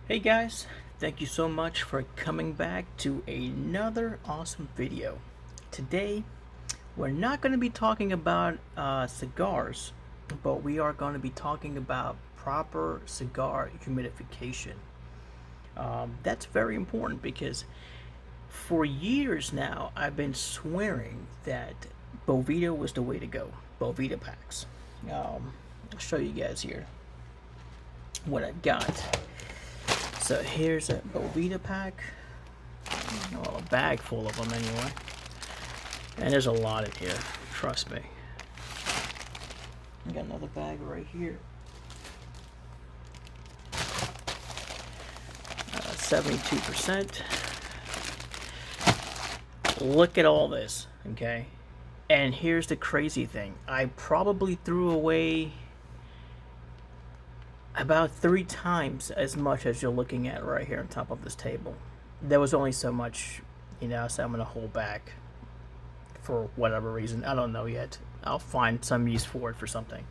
Hey guys, thank you so much for coming back to another awesome video. Today, we're not going to be talking about cigars, but we are going to be talking about proper cigar humidification. That's very important because for years now, I've been swearing that Boveda was the way to go. Boveda packs. I'll show you guys here what I've got. So here's a Boveda pack, well, a bag full of them anyway, and there's a lot in here, trust me. I got another bag right here, 72%. Look at all this, okay? And here's the crazy thing, I probably threw away about 3 times as much as you're looking at right here on top of this table. There was only so much, so I'm going to hold back for whatever reason. I don't know yet. I'll find some use for it for something.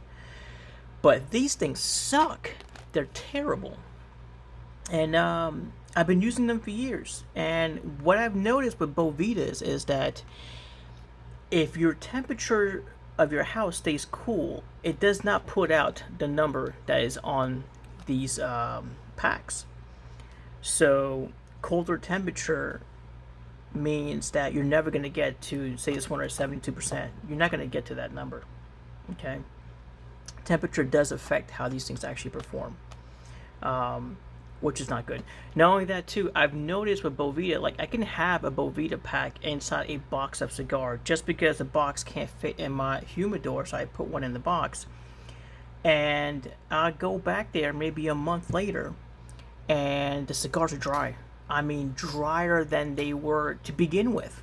But these things suck. They're terrible. And I've been using them for years. And what I've noticed with Bovedas is that if your temperature of your house stays cool, it does not put out the number that is on these packs. So colder temperature means that you're never going to get to, say this one is 72%. You're not going to get to that number. Okay. Temperature does affect how these things actually perform, which is not good. Not only that too, I've noticed with Boveda, like I can have a Boveda pack inside a box of cigar just because the box can't fit in my humidor, so I put one in the box. And I go back there maybe a month later and the cigars are dry. I mean, drier than they were to begin with.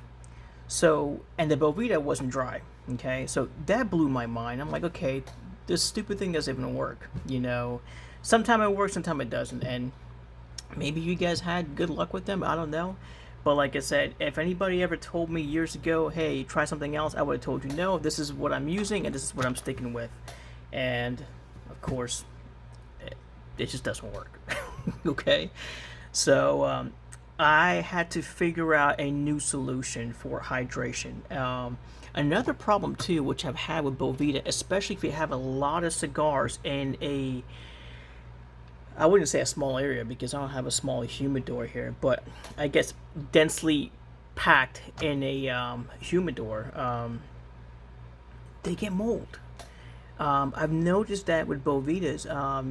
So, and the Boveda wasn't dry. Okay, so that blew my mind. I'm like, okay, this stupid thing doesn't even work. Sometimes it works, sometimes it doesn't. And maybe you guys had good luck with them, I don't know. But like I said, if anybody ever told me years ago, hey, try something else, I would have told you, no, this is what I'm using and this is what I'm sticking with. And of course, it just doesn't work. Okay? So I had to figure out a new solution for hydration. Another problem too, which I've had with Boveda, especially if you have a lot of cigars in I wouldn't say a small area because I don't have a small humidor here, but I guess densely packed in a humidor, they get mold. I've noticed that with Bovedas,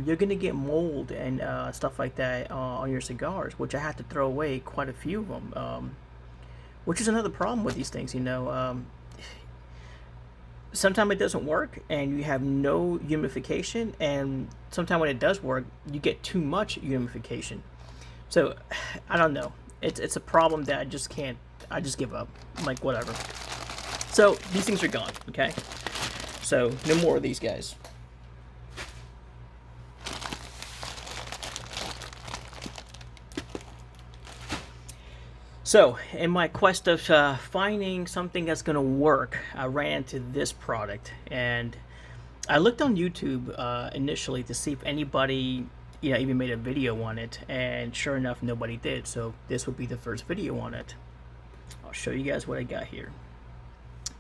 you're going to get mold and stuff like that on your cigars, which I had to throw away quite a few of them, which is another problem with these things, sometimes it doesn't work and you have no humidification, and sometimes when it does work you get too much humidification. So I don't know, it's a problem that I just give up. I'm like, whatever. So these things are gone. Okay, so no more of these guys. So, in my quest of finding something that's going to work, I ran into this product, and I looked on YouTube initially to see if anybody, even made a video on it, and sure enough, nobody did. So this would be the first video on it. I'll show you guys what I got here.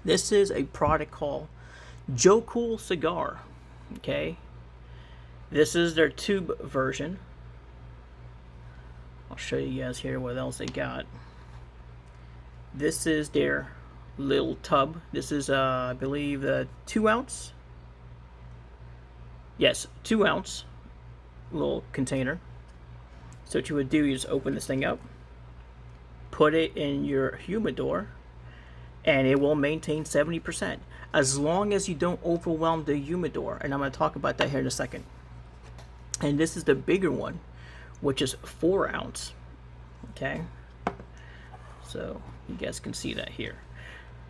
This is a product called Joe Cool Cigar. Okay, this is their tube version. I'll show you guys here what else they got. This is their little tub. This is, I believe, a 2 ounce. Yes, 2 ounce little container. So what you would do is open this thing up, put it in your humidor, and it will maintain 70%. As long as you don't overwhelm the humidor. And I'm going to talk about that here in a second. And this is the bigger one, which is 4 ounce. Okay. So you guys can see that here.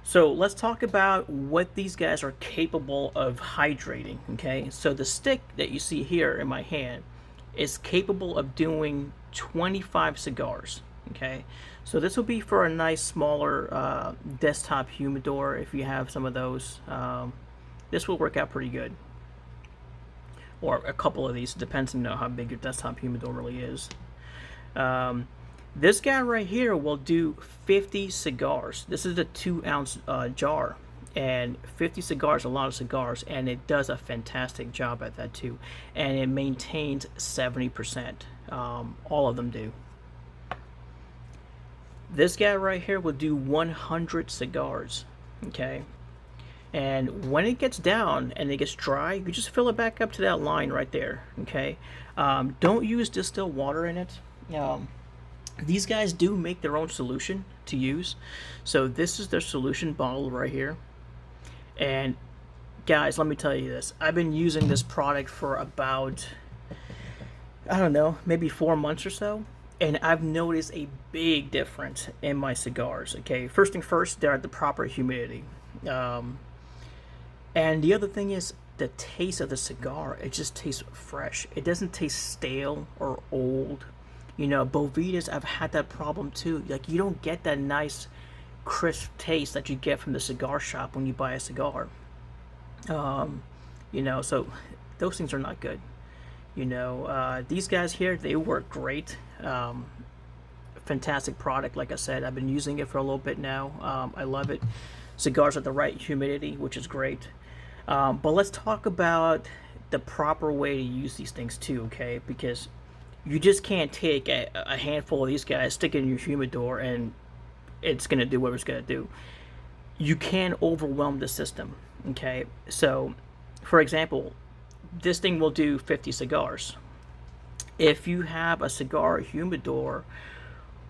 So let's talk about what these guys are capable of hydrating. Okay, so the stick that you see here in my hand is capable of doing 25 cigars. Okay, so this will be for a nice smaller desktop humidor if you have some of those. This will work out pretty good. or a couple of these, depends on how big your desktop humidor really is. This guy right here will do 50 cigars. This is a 2-ounce jar, and 50 cigars, a lot of cigars, and it does a fantastic job at that too. And it maintains 70%. All of them do. This guy right here will do 100 cigars. Okay. And when it gets down and it gets dry, you just fill it back up to that line right there. Okay. Don't use distilled water in it. These guys do make their own solution to use. So this is their solution bottle right here. And guys, let me tell you this. I've been using this product for about, I don't know, maybe 4 months or so. And I've noticed a big difference in my cigars. Okay, first thing first, they're at the proper humidity. And the other thing is the taste of the cigar. It just tastes fresh. It doesn't taste stale or old. You know, Bovitas, I've had that problem too. Like, you don't get that nice, crisp taste that you get from the cigar shop when you buy a cigar. You know, so those things are not good. You know, these guys here, they work great. Fantastic product. Like I said, I've been using it for a little bit now. I love it. Cigars at the right humidity, which is great. But let's talk about the proper way to use these things too, okay? Because you just can't take a handful of these guys, stick it in your humidor, and it's going to do what it's going to do. You can overwhelm the system, okay? So, for example, this thing will do 50 cigars. If you have a cigar humidor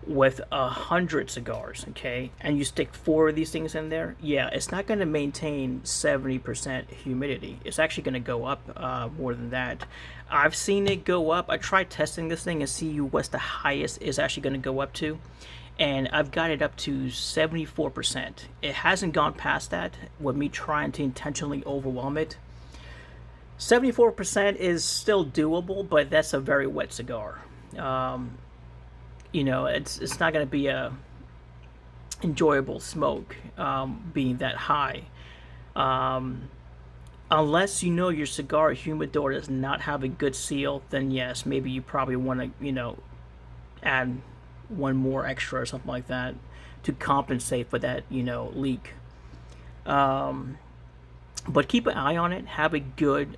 with 100 cigars, okay, and you stick 4 of these things in there, yeah, it's not going to maintain 70% humidity. It's actually going to go up more than that. I've seen it go up. I tried testing this thing and see what's the highest it's actually going to go up to, and I've got it up to 74%. It hasn't gone past that with me trying to intentionally overwhelm it. 74% is still doable, but that's a very wet cigar. You know, it's not going to be a enjoyable smoke being that high. Unless you know your cigar humidor does not have a good seal, then yes, maybe you probably want to, you know, add one more extra or something like that to compensate for that, you know, leak. But keep an eye on it. Have a good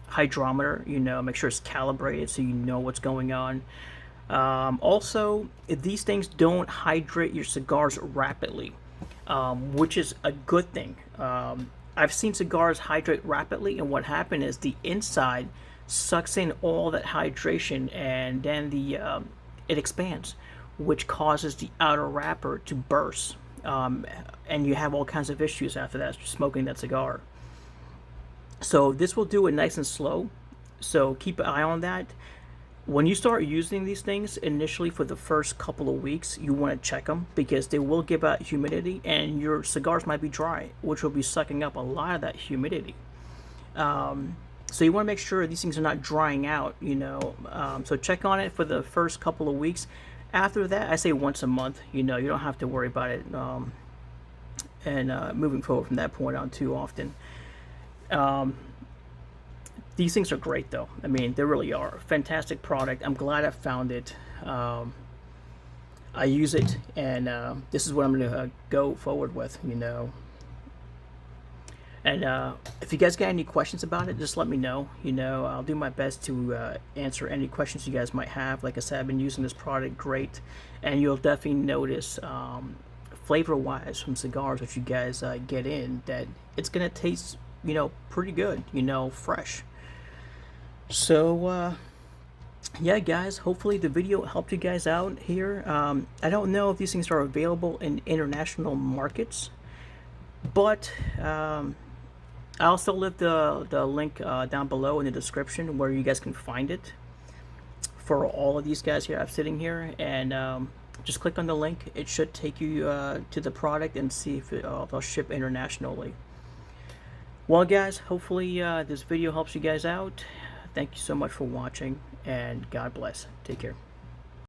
hydrometer, you know, make sure it's calibrated so you know what's going on. Also, these things don't hydrate your cigars rapidly, which is a good thing. I've seen cigars hydrate rapidly, and what happened is the inside sucks in all that hydration, and then it expands, which causes the outer wrapper to burst. And you have all kinds of issues after that, smoking that cigar. So this will do it nice and slow. So keep an eye on that. When you start using these things initially for the first couple of weeks, you want to check them because they will give out humidity and your cigars might be dry, which will be sucking up a lot of that humidity. So you want to make sure these things are not drying out, you know. So check on it for the first couple of weeks. After that, I say once a month, you know, you don't have to worry about it moving forward from that point on too often. These things are great though. I mean, they really are. Fantastic product. I'm glad I found it. I use it, and this is what I'm going to go forward with, you know. And if you guys got any questions about it, just let me know. You know, I'll do my best to answer any questions you guys might have. Like I said, I've been using this product great, and you'll definitely notice flavor-wise from cigars that you guys get in that it's going to taste, you know, pretty good, you know, fresh. So, yeah, guys, hopefully the video helped you guys out here. I don't know if these things are available in international markets, but I'll also leave the link down below in the description where you guys can find it for all of these guys here I'm sitting here, and just click on the link. It should take you to the product and see if they'll ship internationally. Well, guys, hopefully this video helps you guys out. Thank you so much for watching, and God bless. Take care.